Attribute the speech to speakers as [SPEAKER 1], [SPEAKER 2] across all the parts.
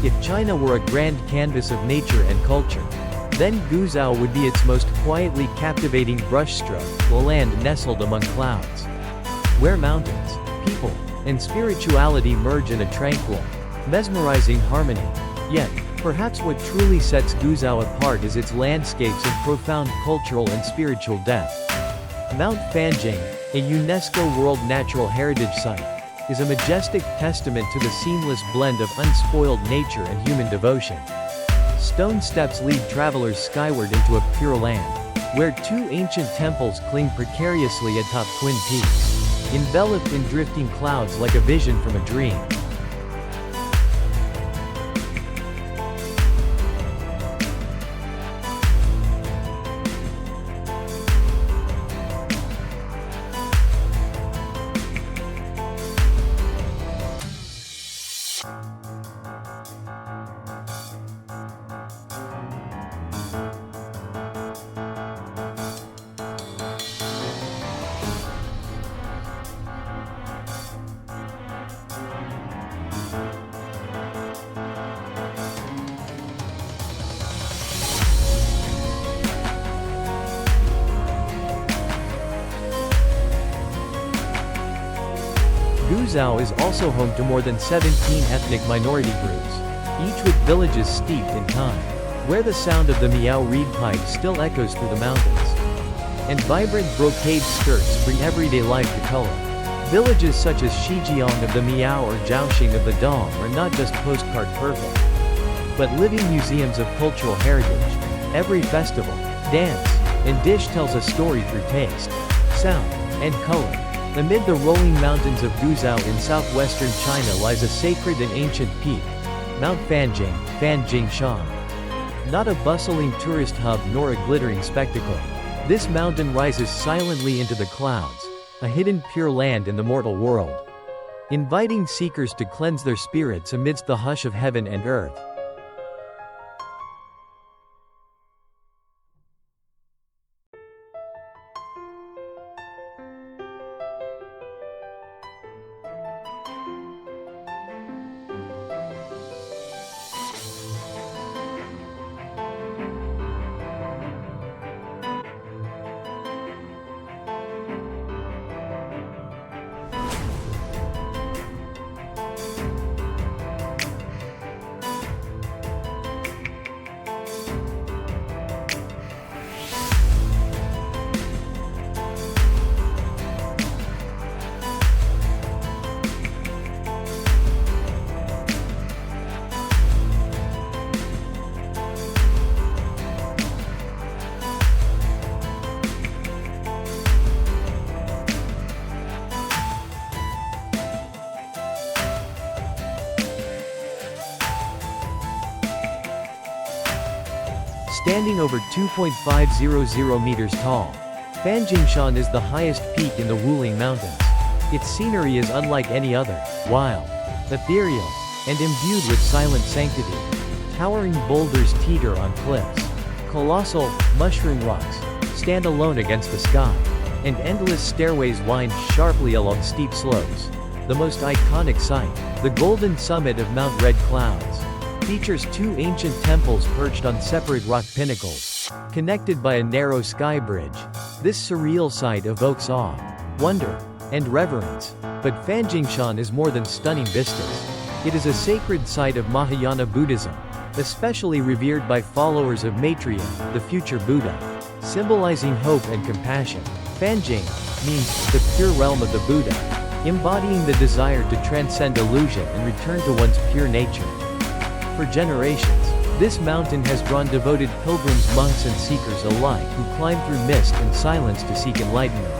[SPEAKER 1] If China were a grand canvas of nature and culture, then Guizhou would be its most quietly captivating brushstroke, a land nestled among clouds, where mountains, people, and spirituality merge in a tranquil, mesmerizing harmony. Yet, perhaps what truly sets Guizhou apart is its landscapes and profound cultural and spiritual depth. Mount Fanjing, a UNESCO World Natural Heritage Site, is a majestic testament to the seamless blend of unspoiled nature and human devotion. Stone steps lead travelers skyward into a pure land, where two ancient temples cling precariously atop twin peaks, enveloped in drifting clouds like a vision from a dream. Guizhou is also home to more than 17 ethnic minority groups, each with villages steeped in time, where the sound of the Miao reed pipe still echoes through the mountains. And vibrant brocade skirts bring everyday life to color. Villages such as Shijiang of the Miao or Zhaoxing of the Dong are not just postcard perfect, but living museums of cultural heritage. Every festival, dance, and dish tells a story through taste, sound, and color. Amid the rolling mountains of Guizhou in southwestern China lies a sacred and ancient peak, Mount Fanjing, Fanjingshan. Not a bustling tourist hub nor a glittering spectacle. This mountain rises silently into the clouds, a hidden pure land in the mortal world, inviting seekers to cleanse their spirits amidst the hush of heaven and earth. Standing over 2.500 meters tall, Fanjingshan is the highest peak in the Wuling Mountains. Its scenery is unlike any other, wild, ethereal, and imbued with silent sanctity. Towering boulders teeter on cliffs. Colossal, mushroom rocks stand alone against the sky, and endless stairways wind sharply along steep slopes. The most iconic sight, the golden summit of Mount Red Clouds, features two ancient temples perched on separate rock pinnacles, connected by a narrow sky bridge. This surreal sight evokes awe, wonder, and reverence. But Fanjingshan is more than stunning vistas. It is a sacred site of Mahayana Buddhism, especially revered by followers of Maitreya, the future Buddha, symbolizing hope and compassion. Fanjing means the pure realm of the Buddha, embodying the desire to transcend illusion and return to one's pure nature. For generations, this mountain has drawn devoted pilgrims, monks and seekers alike who climb through mist and silence to seek enlightenment.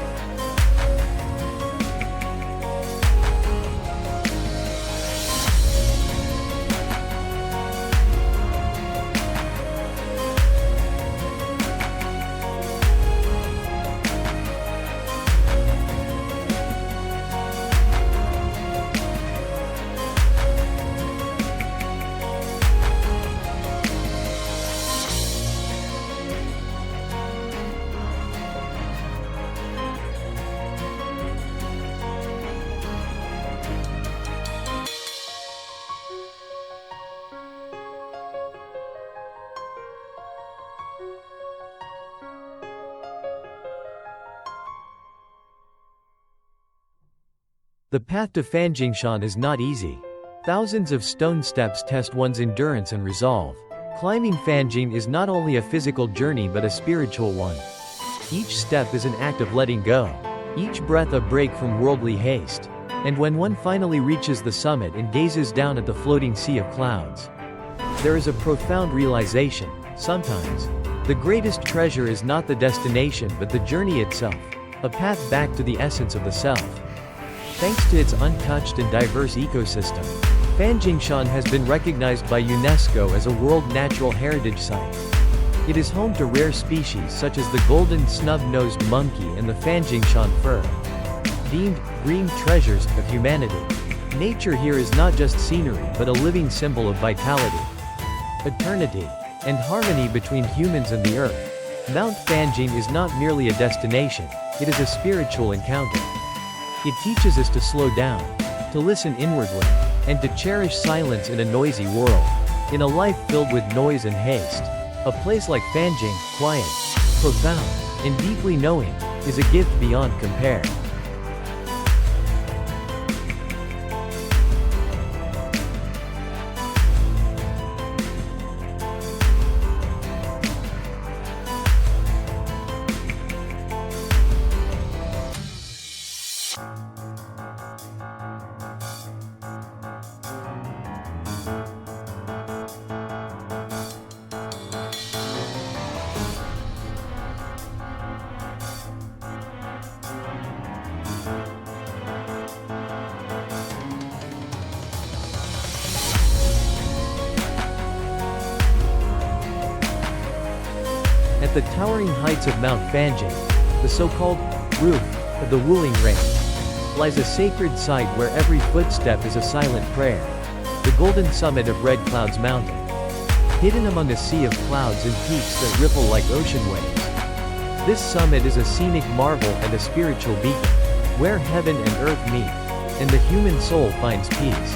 [SPEAKER 1] The path to Fanjingshan is not easy. Thousands of stone steps test one's endurance and resolve. Climbing Fanjing is not only a physical journey but a spiritual one. Each step is an act of letting go. Each breath a break from worldly haste. And when one finally reaches the summit and gazes down at the floating sea of clouds, there is a profound realization. Sometimes, the greatest treasure is not the destination but the journey itself, a path back to the essence of the self. Thanks to its untouched and diverse ecosystem, Fanjingshan has been recognized by UNESCO as a World Natural Heritage Site. It is home to rare species such as the golden snub-nosed monkey and the Fanjingshan fir, deemed green treasures of humanity. Nature here is not just scenery but a living symbol of vitality, eternity, and harmony between humans and the earth. Mount Fanjing is not merely a destination, it is a spiritual encounter. It teaches us to slow down, to listen inwardly, and to cherish silence in a noisy world. In a life filled with noise and haste, a place like Fanjing, quiet, profound, and deeply knowing, is a gift beyond compare. At the towering heights of Mount Fanjing, the so-called roof of the Wuling Range, lies a sacred site where every footstep is a silent prayer. The golden summit of Red Clouds Mountain, hidden among a sea of clouds and peaks that ripple like ocean waves. This summit is a scenic marvel and a spiritual beacon, where heaven and earth meet, and the human soul finds peace.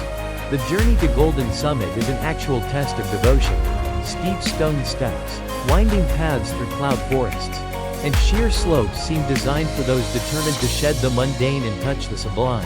[SPEAKER 1] The journey to Golden Summit is an actual test of devotion. Steep stone steps, winding paths through cloud forests, and sheer slopes seem designed for those determined to shed the mundane and touch the sublime.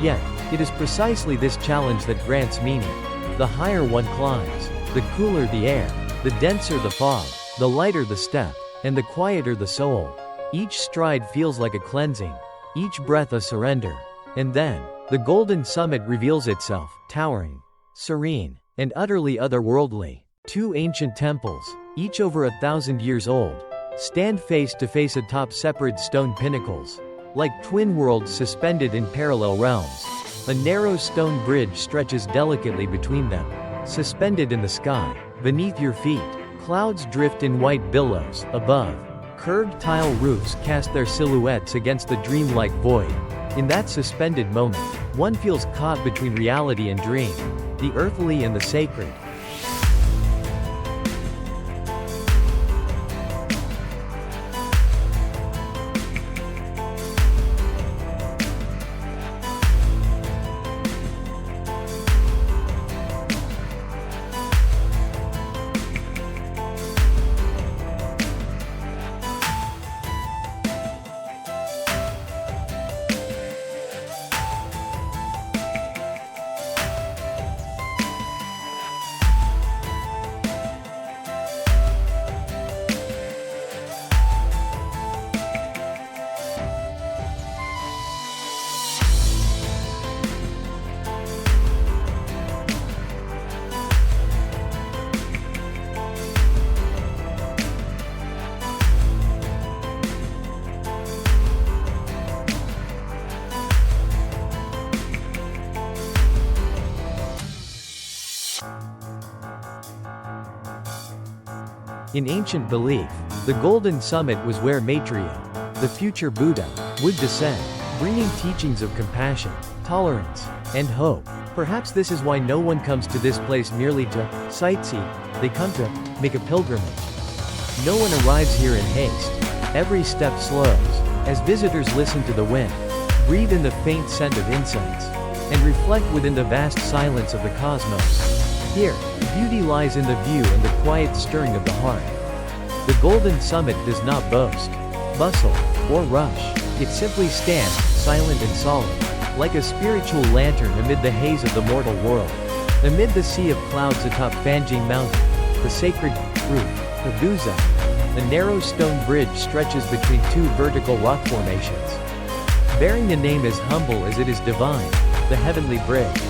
[SPEAKER 1] Yet, it is precisely this challenge that grants meaning. The higher one climbs, the cooler the air, the denser the fog, the lighter the step, and the quieter the soul. Each stride feels like a cleansing, each breath a surrender. And then, the golden summit reveals itself, towering, serene, and utterly otherworldly. Two ancient temples, each over 1,000 years old, stand face to face atop separate stone pinnacles, like twin worlds suspended in parallel realms. A narrow stone bridge stretches delicately between them, suspended in the sky. Beneath your feet, clouds drift in white billows. Above, curved tile roofs cast their silhouettes against the dreamlike void. In that suspended moment, one feels caught between reality and dream, the earthly and the sacred. In ancient belief, the Golden Summit was where Maitreya, the future Buddha, would descend, bringing teachings of compassion, tolerance, and hope. Perhaps this is why no one comes to this place merely to sightsee, they come to make a pilgrimage. No one arrives here in haste. Every step slows, as visitors listen to the wind, breathe in the faint scent of incense, and reflect within the vast silence of the cosmos. Here, beauty lies in the view and the quiet stirring of the heart. The Golden Summit does not boast, bustle, or rush. It simply stands, silent and solemn, like a spiritual lantern amid the haze of the mortal world. Amid the sea of clouds atop Fanjing Mountain, the sacred roof, the Guizhou, a narrow stone bridge stretches between two vertical rock formations. Bearing the name as humble as it is divine, the Heavenly Bridge.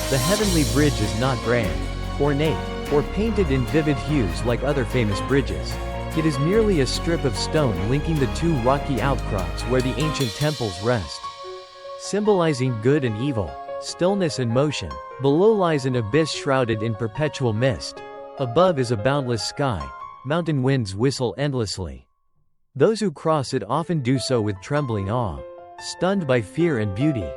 [SPEAKER 1] The Heavenly Bridge is not grand, ornate, or painted in vivid hues like other famous bridges. It is merely a strip of stone linking the two rocky outcrops where the ancient temples rest. Symbolizing good and evil, stillness and motion, below lies an abyss shrouded in perpetual mist. Above is a boundless sky. Mountain winds whistle endlessly. Those who cross it often do so with trembling awe, stunned by fear and beauty.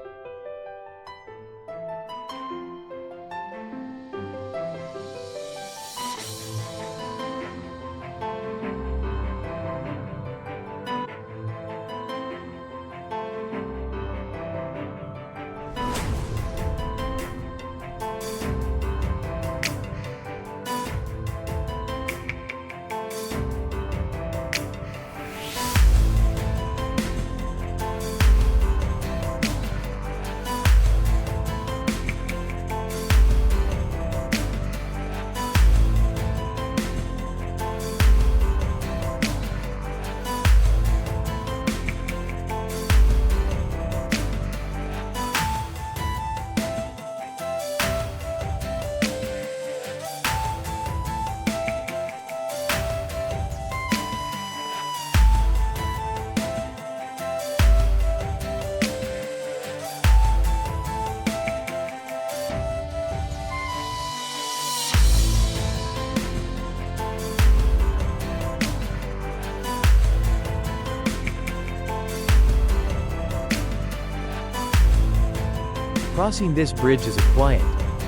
[SPEAKER 1] Crossing this bridge is a quiet,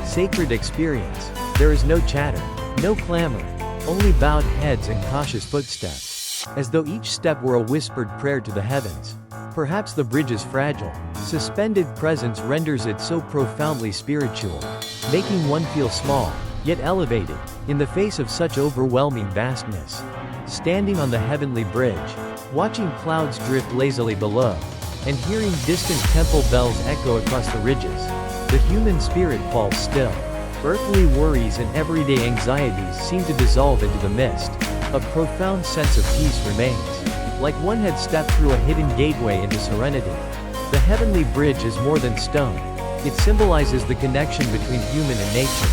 [SPEAKER 1] sacred experience. There is no chatter, no clamor, only bowed heads and cautious footsteps, as though each step were a whispered prayer to the heavens. Perhaps the bridge's fragile, suspended presence renders it so profoundly spiritual, making one feel small, yet elevated, in the face of such overwhelming vastness. Standing on the heavenly bridge, watching clouds drift lazily below, and hearing distant temple bells echo across the ridges, the human spirit falls still. Earthly worries and everyday anxieties seem to dissolve into the mist. A profound sense of peace remains, like one had stepped through a hidden gateway into serenity. The heavenly bridge is more than stone. It symbolizes the connection between human and nature,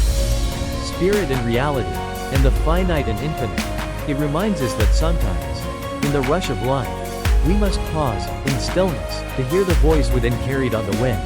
[SPEAKER 1] spirit and reality, and the finite and infinite. It reminds us that sometimes, in the rush of life, we must pause, in stillness, to hear the voice within carried on the wind.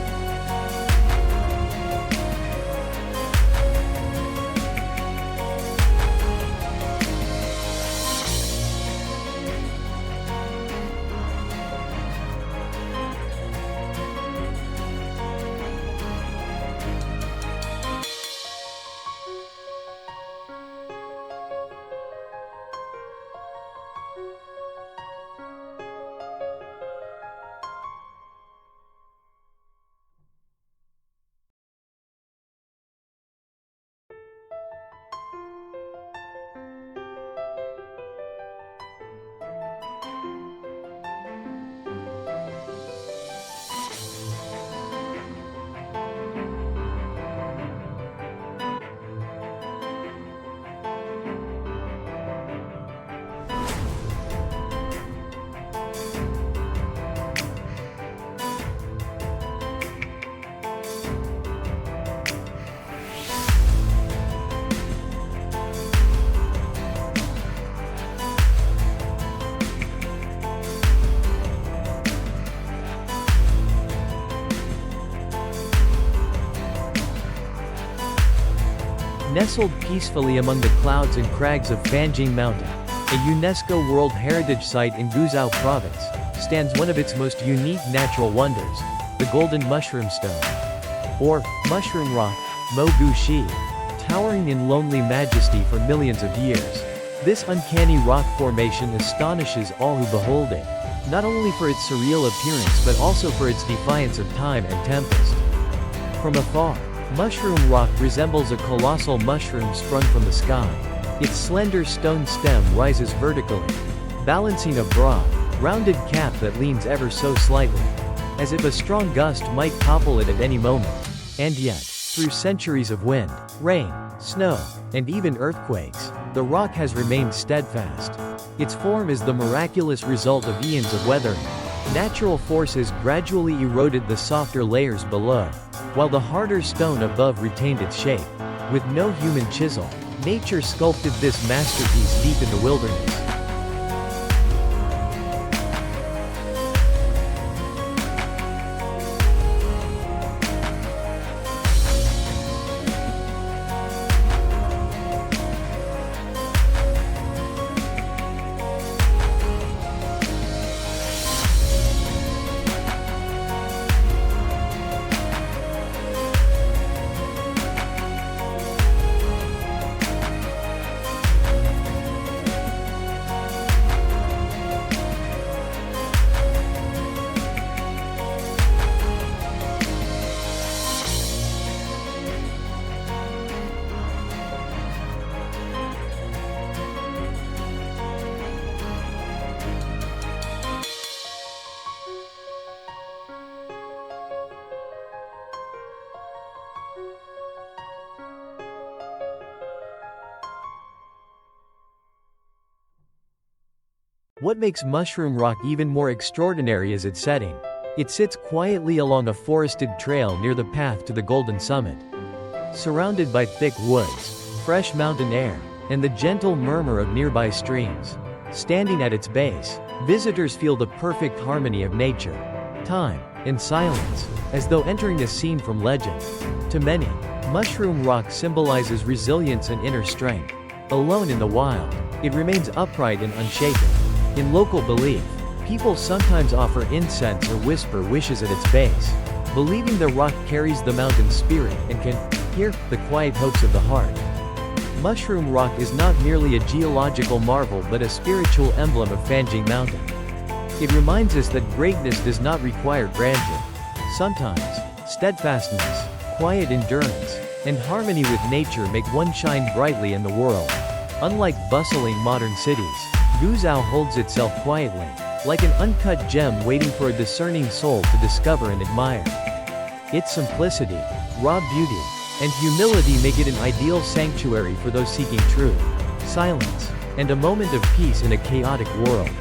[SPEAKER 1] Nestled peacefully among the clouds and crags of Fanjing Mountain, a UNESCO World Heritage Site in Guizhou Province, stands one of its most unique natural wonders, the Golden Mushroom Stone, or Mushroom Rock, Mo Gu Shi, towering in lonely majesty for millions of years. This uncanny rock formation astonishes all who behold it, not only for its surreal appearance but also for its defiance of time and tempest. From afar, Mushroom Rock resembles a colossal mushroom sprung from the sky. Its slender stone stem rises vertically, balancing a broad, rounded cap that leans ever so slightly. as if a strong gust might topple it at any moment. And yet, through centuries of wind, rain, snow, and even earthquakes, the rock has remained steadfast. Its form is the miraculous result of eons of weathering. Natural forces gradually eroded the softer layers below, while the harder stone above retained its shape. With no human chisel, nature sculpted this masterpiece deep in the wilderness. What makes Mushroom Rock even more extraordinary is its setting. It sits quietly along a forested trail near the path to the Golden Summit. Surrounded by thick woods, fresh mountain air, and the gentle murmur of nearby streams. Standing at its base, visitors feel the perfect harmony of nature, time, and silence, as though entering a scene from legend. To many, Mushroom Rock symbolizes resilience and inner strength. Alone in the wild, it remains upright and unshaken. In local belief, people sometimes offer incense or whisper wishes at its base, believing the rock carries the mountain's spirit and can hear the quiet hopes of the heart. Mushroom Rock is not merely a geological marvel but a spiritual emblem of Fanjing Mountain. It reminds us that greatness does not require grandeur. Sometimes, steadfastness, quiet endurance, and harmony with nature make one shine brightly in the world. Unlike bustling modern cities, Guizhou holds itself quietly, like an uncut gem waiting for a discerning soul to discover and admire. Its simplicity, raw beauty, and humility make it an ideal sanctuary for those seeking truth, silence, and a moment of peace in a chaotic world.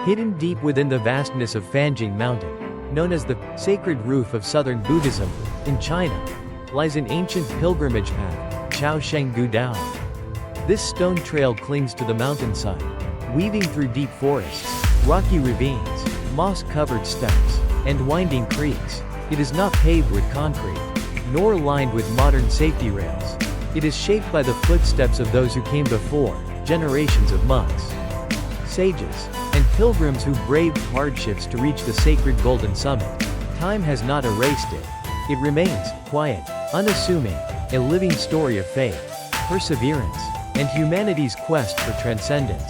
[SPEAKER 1] Hidden deep within the vastness of Fanjing Mountain, known as the sacred roof of southern Buddhism, in China, lies an ancient pilgrimage path, Chaosheng Dao. This stone trail clings to the mountainside, weaving through deep forests, rocky ravines, moss-covered steppes, and winding creeks. It is not paved with concrete, nor lined with modern safety rails. It is shaped by the footsteps of those who came before, generations of monks. sages, and pilgrims who braved hardships to reach the sacred golden summit. Time has not erased it. It remains, quiet, unassuming, a living story of faith, perseverance, and humanity's quest for transcendence.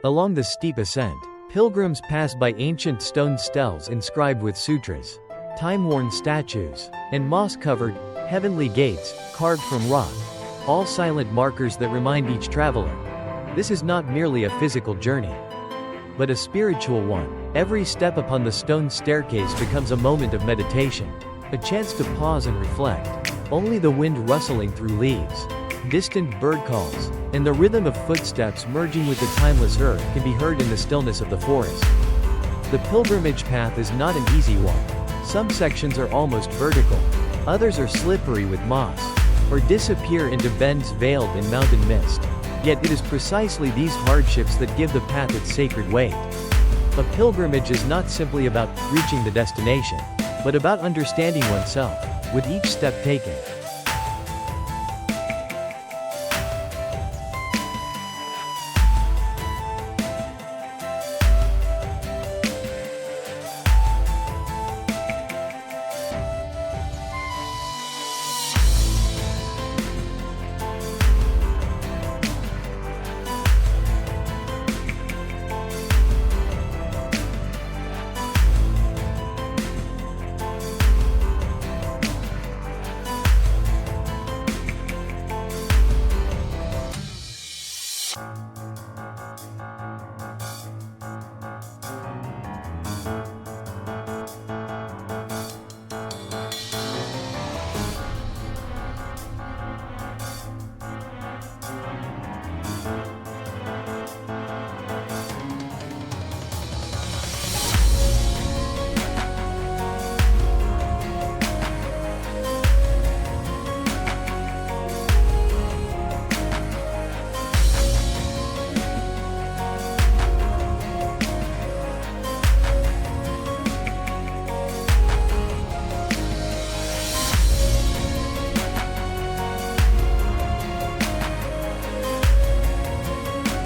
[SPEAKER 1] Along the steep ascent, pilgrims pass by ancient stone stels inscribed with sutras, time-worn statues, and moss-covered, heavenly gates, carved from rock, all silent markers that remind each traveler. This is not merely a physical journey, but a spiritual one. Every step upon the stone staircase becomes a moment of meditation, a chance to pause and reflect. Only the wind rustling through leaves, distant bird calls, and the rhythm of footsteps merging with the timeless earth can be heard in the stillness of the forest. The pilgrimage path is not an easy one. Some sections are almost vertical, others are slippery with moss, or disappear into bends veiled in mountain mist. Yet it is precisely these hardships that give the path its sacred weight. A pilgrimage is not simply about reaching the destination, but about understanding oneself, with each step taken.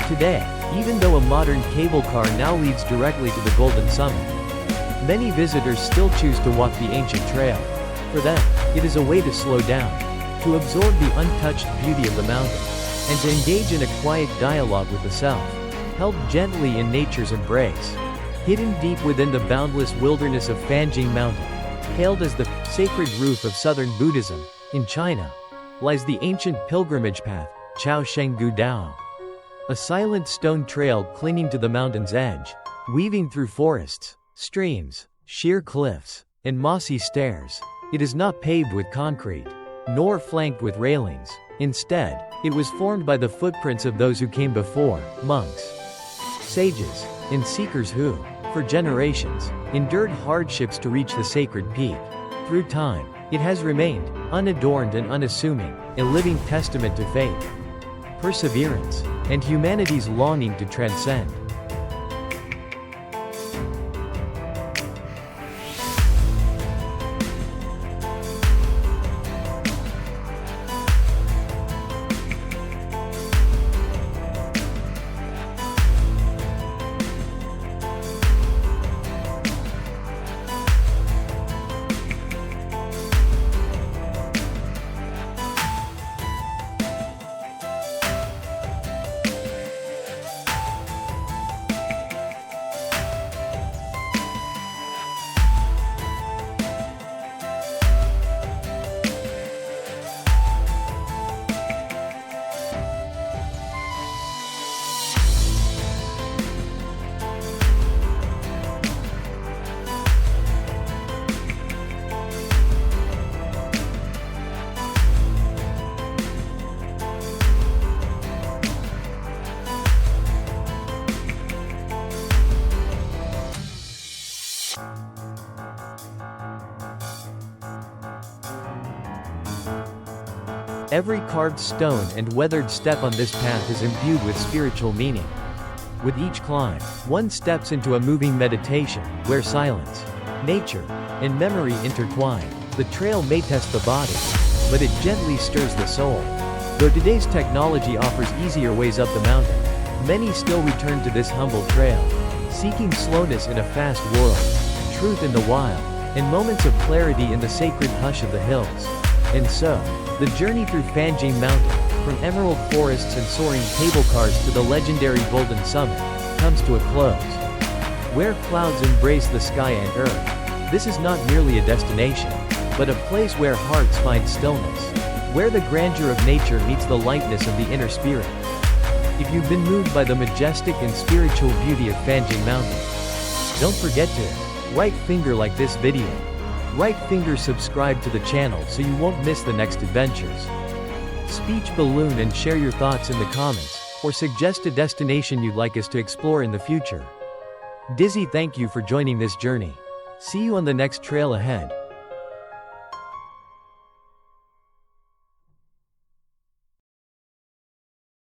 [SPEAKER 1] Today, even though a modern cable car now leads directly to the Golden Summit, many visitors still choose to walk the ancient trail. For them, it is a way to slow down, to absorb the untouched beauty of the mountain, and to engage in a quiet dialogue with the self, held gently in nature's embrace. Hidden deep within the boundless wilderness of Fanjing Mountain, hailed as the sacred roof of southern Buddhism, in China, lies the ancient pilgrimage path, Chaoshenggu Dao. A silent stone trail clinging to the mountain's edge, weaving through forests, streams, sheer cliffs, and mossy stairs. It is not paved with concrete, nor flanked with railings. Instead, it was formed by the footprints of those who came before, monks, sages, and seekers who, for generations, endured hardships to reach the sacred peak. Through time, it has remained, unadorned and unassuming, a living testament to faith, perseverance, and humanity's longing to transcend. Every carved stone and weathered step on this path is imbued with spiritual meaning. With each climb, one steps into a moving meditation, where silence, nature, and memory intertwine. The trail may test the body, but it gently stirs the soul. Though today's technology offers easier ways up the mountain, many still return to this humble trail, seeking slowness in a fast world, truth in the wild, and moments of clarity in the sacred hush of the hills. And so, the journey through Fanjing Mountain, from emerald forests and soaring cable cars to the legendary Golden Summit, comes to a close. Where clouds embrace the sky and earth, this is not merely a destination, but a place where hearts find stillness, where the grandeur of nature meets the lightness of the inner spirit. If you've been moved by the majestic and spiritual beauty of Fanjing Mountain, don't forget to right finger like this video. Right finger subscribe to the channel so you won't miss the next adventures. Speech balloon and share your thoughts in the comments, or suggest a destination you'd like us to explore in the future. Dizzy, thank you for joining this journey. See you on the next trail ahead.